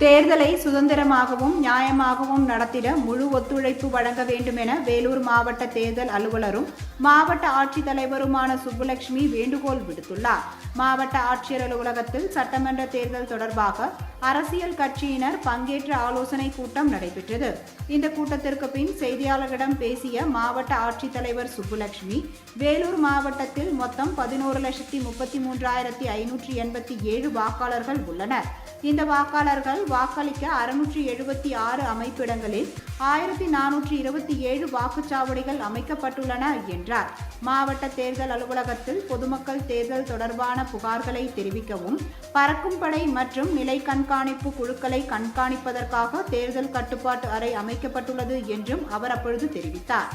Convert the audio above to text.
தேர்தலை சுதந்திரமாகவும் நியாயமாகவும் நடத்திட முழு ஒத்துழைப்பு வழங்க வேண்டும் என வேலூர் மாவட்ட தேர்தல் அலுவலரும் மாவட்ட ஆட்சித்தலைவருமான சுப்புலட்சுமி வேண்டுகோள் விடுத்துள்ளார். மாவட்ட ஆட்சியர் அலுவலகத்தில் சட்டமன்ற தேர்தல் தொடர்பாக அரசியல் கட்சியினர் பங்கேற்ற ஆலோசனை கூட்டம் நடைபெற்றது. இந்த கூட்டத்திற்கு பின் செய்தியாளர்களிடம் பேசிய மாவட்ட ஆட்சித்தலைவர் சுப்புலட்சுமி, வேலூர் மாவட்டத்தில் மொத்தம் 11,33,587 வாக்காளர்கள் உள்ளனர். இந்த வாக்காளர்கள் வாக்களிக்க 676 அமைப்பிடங்களில் 1427 வாக்குச்சாவடிகள் அமைக்கப்பட்டுள்ளன என்றார். மாவட்ட தேர்தல் அலுவலகத்தில் பொதுமக்கள் தேர்தல் தொடர்பான புகார்களை தெரிவிக்கவும், பறக்கும் படை மற்றும் நிலை கண்காணிப்பு குழுக்களை கண்காணிப்பதற்காக தேர்தல் கட்டுப்பாட்டு அறை அமைக்கப்பட்டுள்ளது என்றும் அவர் அப்பொழுது தெரிவித்தார்.